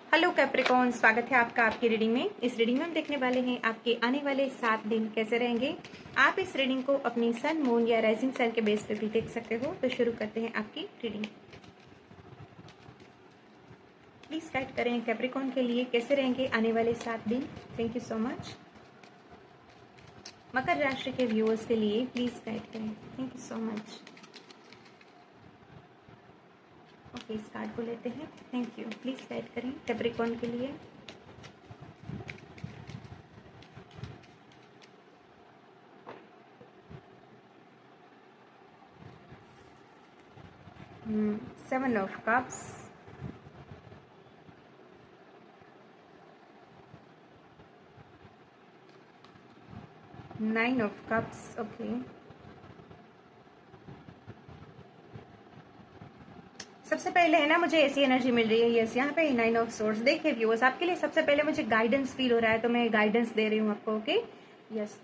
Hello Capricorn, स्वागत है आपका आपकी रीडिंग में। इस रीडिंग में हम देखने वाले हैं आपके आने वाले 7 दिन कैसे रहेंगे। आप इस रीडिंग को अपनी सन, मून या राइजिंग सन के बेस पे भी देख सकते हो। तो शुरू करते हैं आपकी रीडिंग। प्लीज गाइड करें कैप्रिकॉर्न के लिए कैसे रहेंगे आने वाले 7 दिन। Thank you so much. मकर राशि के व्यूअर्स के लिए प्लीज गाइड करें। Thank you so much. Okay, इस कार्ड को लेते हैं। Thank you. प्लीज गाइड करें कैप्रिकॉर्न के लिए। Seven of cups, nine of cups. Okay, सबसे पहले है ना, मुझे ऐसी एनर्जी मिल रही है। यस, यहाँ पे नाइन ऑफ सोर्ड्स। देखिए व्यूअर्स, आपके लिए सबसे पहले मुझे गाइडेंस फील हो रहा है, तो मैं गाइडेंस दे रही हूँ आपको। ओके, यस,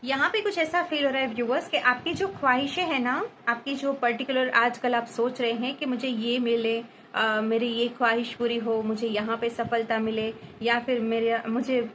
यहाँ पे कुछ ऐसा फील हो रहा है व्यूअर्स कि आपकी जो ख्वाहिशें हैं ना, आपकी जो पर्टिकुलर आजकल आप सोच रहे हैं कि मुझे ये मिले, मेरी ये ख्वाहिश पूरी हो, मुझे यहाँ पे सफलता मिले, या फिर मुझे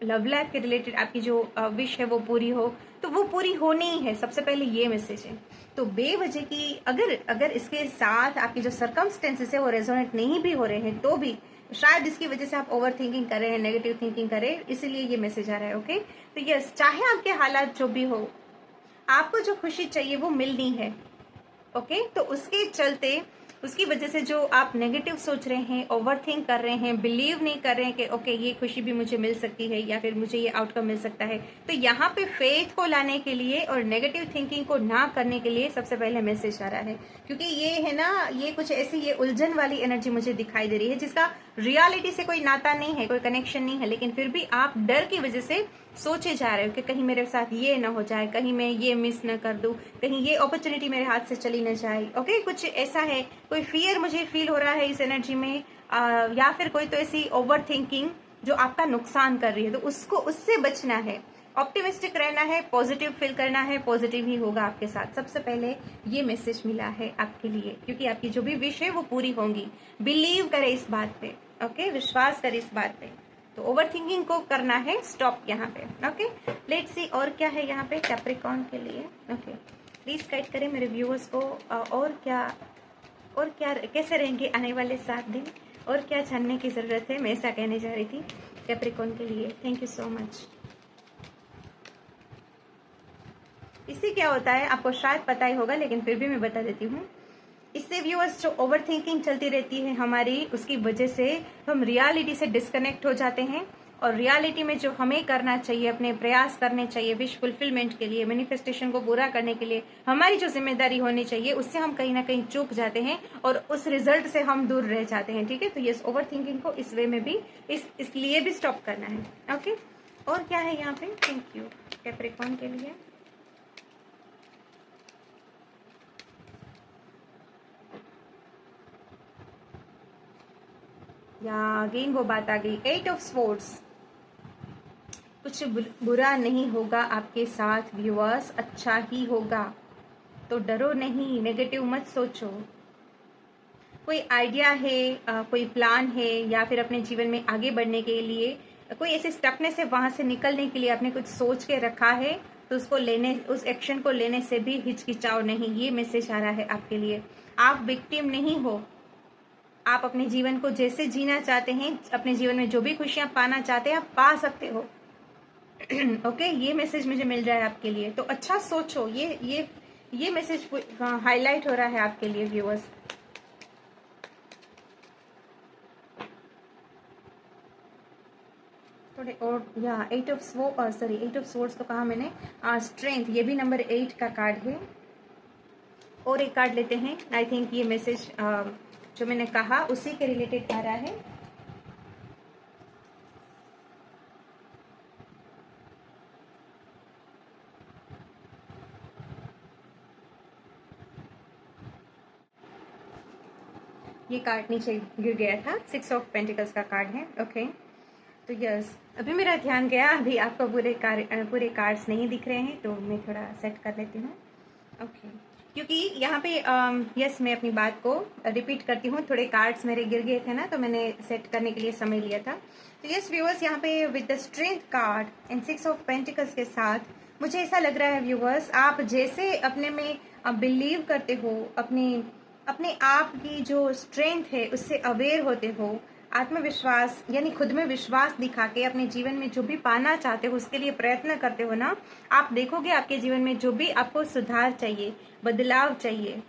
लव लाइफ के रिलेटेड आपकी जो विश है वो पूरी हो, तो वो पूरी होनी ही है। सबसे पहले ये मैसेज है। तो बेवजह की अगर इसके साथ आपकी जो सर्कमस्टेंसेस है वो रेजोनेट नहीं भी हो रहे हैं, तो भी शायद इसकी वजह से आप ओवर थिंकिंग कर रहे हैं, नेगेटिव थिंकिंग कर रहे हैं, इसीलिए ये मैसेज आ रहा है। ओके, तो यस, चाहे आपके हालात जो भी हो, आपको जो खुशी चाहिए वो मिलनी है। ओके, तो उसके चलते, उसकी वजह से जो आप नेगेटिव सोच रहे हैं, ओवर थिंक कर रहे हैं, बिलीव नहीं कर रहे हैं कि ओके ये खुशी भी मुझे मिल सकती है या फिर मुझे ये आउटकम मिल सकता है, तो यहाँ पे फेथ को लाने के लिए और नेगेटिव थिंकिंग को ना करने के लिए सबसे पहले मैसेज आ रहा है। क्योंकि ये है ना, ये कुछ ऐसी ये उलझन वाली एनर्जी मुझे दिखाई दे रही है जिसका रियलिटी से कोई नाता नहीं है, कोई कनेक्शन नहीं है, लेकिन फिर भी आप डर की वजह से सोचे जा रहे हो कि कहीं मेरे साथ ये ना हो जाए, कहीं मैं ये मिस ना कर दूं, कहीं ये अपॉर्चुनिटी मेरे हाथ से चली ना जाए। ओके, कुछ ऐसा है, कोई फियर मुझे फील हो रहा है इस एनर्जी में, या फिर कोई तो ऐसी ओवर थिंकिंग जो आपका नुकसान कर रही है, तो उससे बचना है, ऑप्टिमिस्टिक रहना है, पॉजिटिव फील करना है, पॉजिटिव ही होगा आपके साथ। सबसे पहले ये मैसेज मिला है आपके लिए, क्योंकि आपकी जो भी विश है वो पूरी होंगी। बिलीव करे इस बात पे। ओके, विश्वास करे इस बात पे। तो ओवर थिंकिंग को करना है स्टॉप यहाँ पे। ओके, लेट्स सी और क्या है यहाँ पे कैप्रिकॉर्न के लिए। ओके, प्लीज गाइड करें मेरे व्यूअर्स को, और क्या कैसे रहेंगे आने वाले 7 दिन, और क्या जानने की जरूरत है, मैं ऐसा कहने जा रही थी कैप्रिकॉर्न के लिए। Thank you so much. इससे क्या होता है आपको शायद पता ही होगा, लेकिन फिर भी मैं बता देती हूँ। इससे व्यूअर्स, जो ओवर थिंकिंग चलती रहती है हमारी, उसकी वजह से हम रियलिटी से डिस्कनेक्ट हो जाते हैं, और रियलिटी में जो हमें करना चाहिए, अपने प्रयास करने चाहिए विश फुलफिलमेंट के लिए, मैनिफेस्टेशन को पूरा करने के लिए हमारी जो जिम्मेदारी होनी चाहिए, उससे हम कहीं ना कहीं चूक जाते हैं और उस रिजल्ट से हम दूर रह जाते हैं। ठीक है, तो ये ओवर थिंकिंग को इस वे में भी, इसलिए भी स्टॉप करना है। ओके, और क्या है यहाँ पे। थैंक यू कैप्रिकॉर्न के लिए। या अगेन वो बात आ गई, 8 ऑफ स्वॉर्ड्स। कुछ बुरा नहीं होगा आपके साथ व्यूअर्स, अच्छा ही होगा। तो डरो नहीं, नेगेटिव मत सोचो। कोई आइडिया है, कोई प्लान है, या फिर अपने जीवन में आगे बढ़ने के लिए कोई ऐसे स्टकनेस है, वहां से निकलने के लिए आपने कुछ सोच के रखा है, तो उस एक्शन को लेने से भी हिचकिचाओ नहीं। ये मैसेज आ रहा है आपके लिए। आप विक्टिम नहीं हो। आप अपने जीवन को जैसे जीना चाहते हैं, अपने जीवन में जो भी खुशियां पाना चाहते हैं, आप पा सकते हो। ओके, ये मैसेज मुझे मिल रहा है आपके लिए। तो अच्छा सोचो, ये मैसेज हाईलाइट हो रहा है आपके लिए व्यूअर्स। थोड़े और, या 8 ऑफ सोर्ड्स तो कहा मैंने। स्ट्रेंथ, ये भी नंबर 8 का कार्ड है। और एक कार्ड लेते हैं। आई थिंक ये मैसेज जो मैंने कहा उसी के रिलेटेड आ रहा है। ये कार्ड नीचे गिर गया था, 6 ऑफ पेंटिकल्स का कार्ड है। ओके, तो यस, अभी मेरा ध्यान गया, अभी आपको पूरे कार्ड्स नहीं दिख रहे हैं, तो मैं थोड़ा सेट कर लेती हूँ। ओके, क्योंकि यहाँ पे यस मैं अपनी बात को रिपीट करती हूँ, थोड़े कार्ड्स मेरे गिर गए थे ना, तो मैंने सेट करने के लिए समय लिया था। तो यस व्यूअर्स, यहाँ पे with the strength card and 6 of pentacles के साथ मुझे ऐसा लग रहा है व्यूअर्स, आप जैसे अपने में बिलीव करते हो, अपने आप की जो स्ट्रेंथ है उससे अवेयर होते हो, आत्मविश्वास यानी खुद में विश्वास दिखा के अपने जीवन में जो भी पाना चाहते हो उसके लिए प्रयत्न करते हो ना, आप देखोगे आपके जीवन में जो भी आपको सुधार चाहिए, बदलाव चाहिए,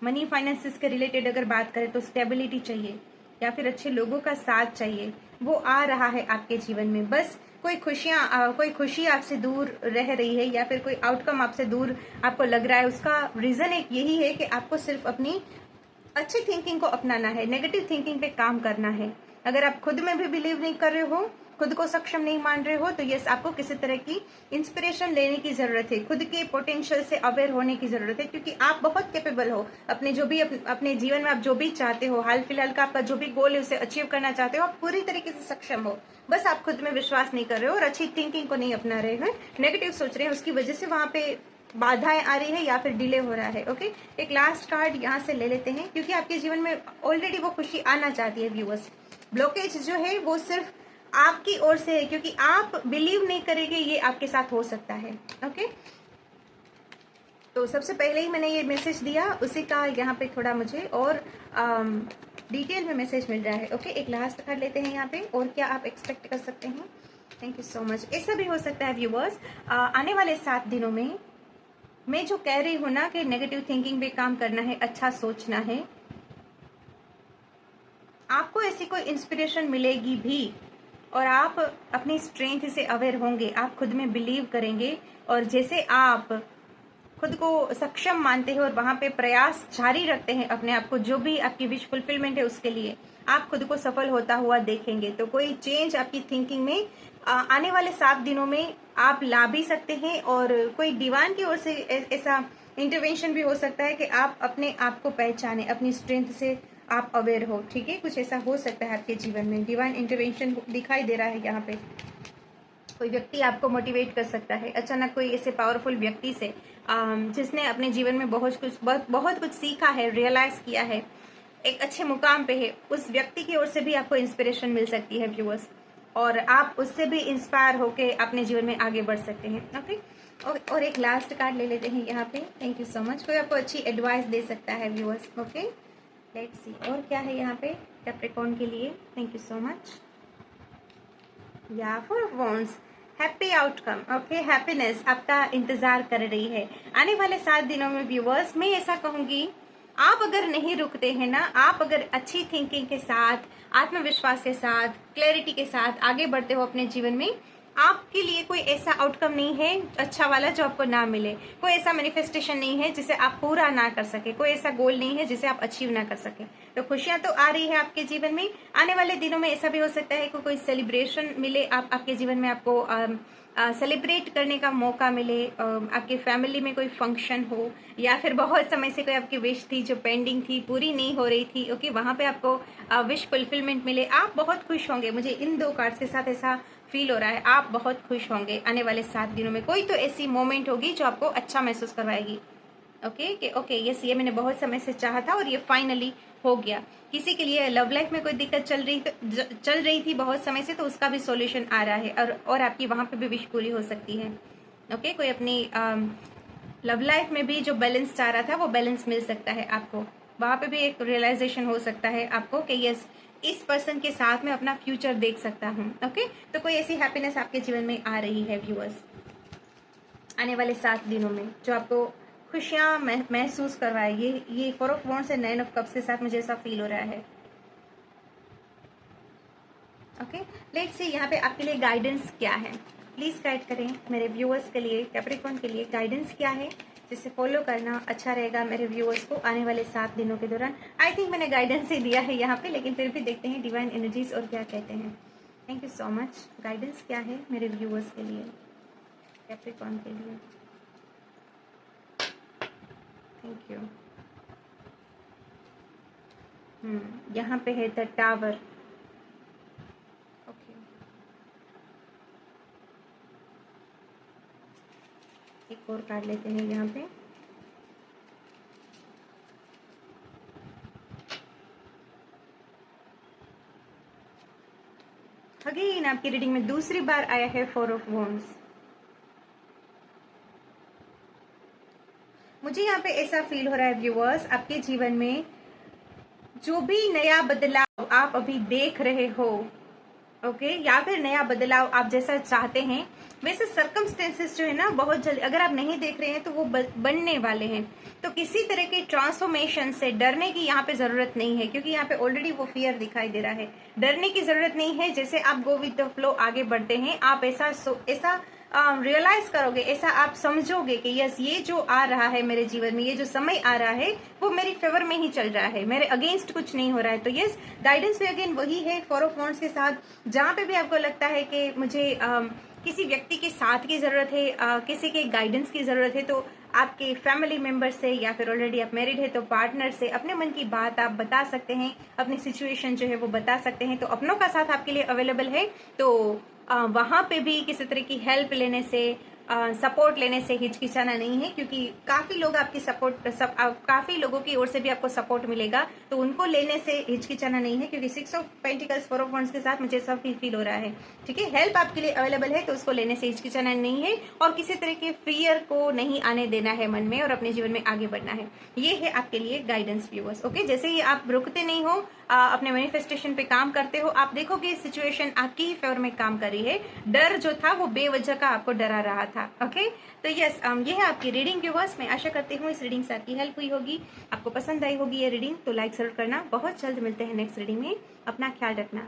मनी फाइनेंसिस के रिलेटेड अगर बात करें तो स्टेबिलिटी चाहिए या फिर अच्छे लोगों का साथ चाहिए, वो आ रहा है आपके जीवन में। बस कोई खुशी आपसे दूर रह रही है या फिर कोई आउटकम आपसे दूर आपको लग रहा है, उसका रीजन एक यही है कि आपको सिर्फ अपनी अच्छी थिंकिंग को अपनाना है, नेगेटिव थिंकिंग पे काम करना है। अगर आप खुद में भी बिलीव नहीं कर रहे हो, खुद को सक्षम नहीं मान रहे हो, तो यस आपको किसी तरह की इंस्पिरेशन लेने की जरूरत है, खुद के पोटेंशियल से अवेयर होने की जरूरत है, क्योंकि आप बहुत कैपेबल हो। अपने जो भी अपने जीवन में आप जो भी चाहते हो, हाल फिलहाल का आपका जो भी गोल है उसे अचीव करना चाहते हो, आप पूरी तरीके से सक्षम हो। बस आप खुद में विश्वास नहीं कर रहे हो और अच्छी थिंकिंग को नहीं अपना रहे हैं, नेगेटिव सोच रहे हैं, उसकी वजह से वहां पे बाधाएं आ रही है या फिर डिले हो रहा है। ओके, एक लास्ट कार्ड यहाँ से ले लेते हैं, क्योंकि आपके जीवन में ऑलरेडी वो खुशी आना चाहती है व्यूअर्स। ब्लॉकेज जो है वो सिर्फ आपकी ओर से है, क्योंकि आप बिलीव नहीं करेंगे ये आपके साथ हो सकता है। ओके, तो सबसे पहले ही मैंने ये मैसेज दिया, उसी का यहाँ पे थोड़ा मुझे और डिटेल में मैसेज मिल रहा है। ओके, एक लास्ट कार्ड लेते हैं यहाँ पे, और क्या आप एक्सपेक्ट कर सकते हैं। Thank you so much. ऐसा भी हो सकता है व्यूअर्स, आने वाले 7 दिनों में मैं जो कह रही हूँ ना कि नेगेटिव थिंकिंग पे काम करना है, अच्छा सोचना है, आपको ऐसी कोई इंस्पिरेशन मिलेगी भी और आप अपनी स्ट्रेंथ से अवेयर होंगे, आप खुद में बिलीव करेंगे, और जैसे आप खुद को सक्षम मानते हैं और वहां पे प्रयास जारी रखते हैं अपने आप को, जो भी आपकी विश फुलफिलमेंट है उसके लिए आप खुद को सफल होता हुआ देखेंगे। तो कोई चेंज आपकी थिंकिंग में आने वाले 7 दिनों में आप ला भी सकते हैं, और कोई डिवाइन की ओर से ऐसा इंटरवेंशन भी हो सकता है कि आप अपने आप को पहचाने, अपनी स्ट्रेंथ से आप अवेयर हो। ठीक है, कुछ ऐसा हो सकता है आपके जीवन में, डिवाइन इंटरवेंशन दिखाई दे रहा है यहाँ पे। कोई व्यक्ति आपको मोटिवेट कर सकता है अचानक, कोई ऐसे पावरफुल व्यक्ति से जिसने अपने जीवन में बहुत कुछ सीखा है, रियलाइज किया है, एक अच्छे मुकाम पे है, उस व्यक्ति की ओर से भी आपको इंस्पिरेशन मिल सकती है व्यूअर्स, और आप उससे भी इंस्पायर होके अपने जीवन में आगे बढ़ सकते हैं। ओके, और एक लास्ट कार्ड ले लेते हैं यहाँ पे। Thank you so much. कोई आपको अच्छी एडवाइस दे सकता है व्यूअर्स। ओके, लेट्स सी और क्या है यहाँ पे कैप्रिकॉर्न के लिए। Thank you so much. या four wands, happy outcome. Okay, happiness आपका इंतजार कर रही है आने वाले 7 दिनों में व्यूअर्स। मैं ऐसा कहूंगी, आप अगर नहीं रुकते हैं ना, आप अगर अच्छी थिंकिंग के साथ, आत्मविश्वास के साथ, क्लैरिटी के साथ आगे बढ़ते हो अपने जीवन में, आपके लिए कोई ऐसा आउटकम नहीं है अच्छा वाला जो आपको ना मिले, कोई ऐसा मैनिफेस्टेशन नहीं है जिसे आप पूरा ना कर सके, कोई ऐसा गोल नहीं है जिसे आप अचीव ना कर सके। तो खुशियां तो आ रही है आपके जीवन में। आने वाले दिनों में ऐसा भी हो सकता है कि कोई सेलिब्रेशन मिले, आपके जीवन में आपको सेलिब्रेट करने का मौका मिले, आपकी फैमिली में कोई फंक्शन हो, या फिर बहुत समय से कोई आपकी विश थी जो पेंडिंग थी, पूरी नहीं हो रही थी, ओके, वहां पे आपको विश फुलफिलमेंट मिले। आप बहुत खुश होंगे, मुझे इन 2 कार्ड्स के साथ ऐसा फील हो रहा है, आप बहुत खुश होंगे आने वाले 7 दिनों में। कोई तो ऐसी मोमेंट होगी जो आपको अच्छा महसूस करवाएगी। ओके यस, ये मैंने बहुत समय से चाहा था और ये फाइनली हो गया। किसी के लिए लव लाइफ में कोई दिक्कत चल रही थी बहुत समय से, तो उसका भी सॉल्यूशन आ रहा है, और आपकी वहां पे भी विश पूरी हो सकती है। ओके, कोई अपनी लव लाइफ में भी जो बैलेंस चाह रहा था वो बैलेंस मिल सकता है आपको, वहां पे भी एक रियलाइजेशन हो सकता है आपको कि यस, इस पर्सन के साथ में अपना फ्यूचर देख सकता हूँ। ओके, तो कोई ऐसी हैप्पीनेस आपके जीवन में आ रही है व्यूअर्स आने वाले 7 दिनों में, जो आपको खुशियां महसूस करवाए। ये 4 of wands and 9 of cups के साथ मुझे ऐसा फील हो रहा है। ओके, लेट्स सी यहाँ पे आपके लिए गाइडेंस क्या है। प्लीज गाइड करें मेरे व्यूअर्स के लिए, कैप्रिकॉर्न के लिए गाइडेंस क्या है जिसे फॉलो करना अच्छा रहेगा मेरे व्यूअर्स को आने वाले 7 दिनों के दौरान। आई थिंक मैंने गाइडेंस ही दिया है यहाँ पे, लेकिन फिर भी देखते हैं डिवाइन एनर्जीज और क्या कहते हैं। Thank you so much. Guidance क्या है मेरे व्यूअर्स के लिए, कैप्रिकॉर्न के लिए। Thank you. यहाँ पे है द टावर। ओके, एक और कार्ड लेते हैं यहाँ पे। अगेन आपकी रीडिंग में दूसरी बार आया है 4 ऑफ वॉन्ड्स। मुझे यहाँ पे ऐसा फील हो रहा है व्यूअर्स, आपके जीवन में जो भी नया बदलाव आप अभी देख रहे हो, ओके, या फिर नया बदलाव आप जैसा चाहते हैं वैसे सर्कमस्टेंसेस जो है ना बहुत जल्दी, अगर आप नहीं देख रहे हैं तो वो बनने वाले हैं। तो किसी तरह के ट्रांसफॉर्मेशन से डरने की यहाँ पे जरूरत नहीं है, क्योंकि यहाँ पे ऑलरेडी वो फियर दिखाई दे रहा है। डरने की जरूरत नहीं है। जैसे आप गो विद द फ्लो आगे बढ़ते हैं, आप ऐसा रियलाइज करोगे, ऐसा आप समझोगे कि यस, ये जो आ रहा है मेरे जीवन में, ये जो समय आ रहा है वो मेरी फेवर में ही चल रहा है, मेरे अगेंस्ट कुछ नहीं हो रहा है। तो यस, गाइडेंस भी अगेन वही है 4 ऑफ वॉन्ड्स के साथ। जहां पे भी आपको लगता है कि मुझे किसी व्यक्ति के साथ की जरूरत है, किसी के गाइडेंस की जरूरत है, तो आपके फैमिली मेंबर से, या फिर ऑलरेडी आप मैरिड है तो पार्टनर से अपने मन की बात आप बता सकते हैं, अपनी सिचुएशन जो है वो बता सकते हैं। तो अपनों का साथ आपके लिए अवेलेबल है। तो वहां पे भी किसी तरह की हेल्प लेने से, सपोर्ट लेने से हिचकिचाना नहीं है, क्योंकि काफी लोग आपकी काफी लोगों की ओर से भी आपको सपोर्ट मिलेगा। तो उनको लेने से हिचकिचाना नहीं है, क्योंकि 6 ऑफ पेंटिकल्स 4 ऑफ वॉन्ड्स के साथ मुझे सब फील हो रहा है। ठीक है, हेल्प आपके लिए अवेलेबल है, तो उसको लेने से हिचकिचाना नहीं है, और किसी तरह के फियर को नहीं आने देना है मन में, और अपने जीवन में आगे बढ़ना है। ये है आपके लिए गाइडेंस व्यूअर्स। ओके, जैसे ही आप रुकते नहीं हो, अपने मैनिफेस्टेशन पे काम करते हो, आप देखोगे सिचुएशन आपकी ही फेवर में काम कर रही है। डर जो था वो बेवजह का आपको डरा रहा था। ओके, तो यस, ये है आपकी रीडिंग व्यूअर्स। मैं आशा करती हूँ इस रीडिंग से आपकी हेल्प हुई होगी, आपको पसंद आई होगी ये रीडिंग। तो लाइक जरूर करना। बहुत जल्द मिलते हैं नेक्स्ट रीडिंग में। अपना ख्याल रखना।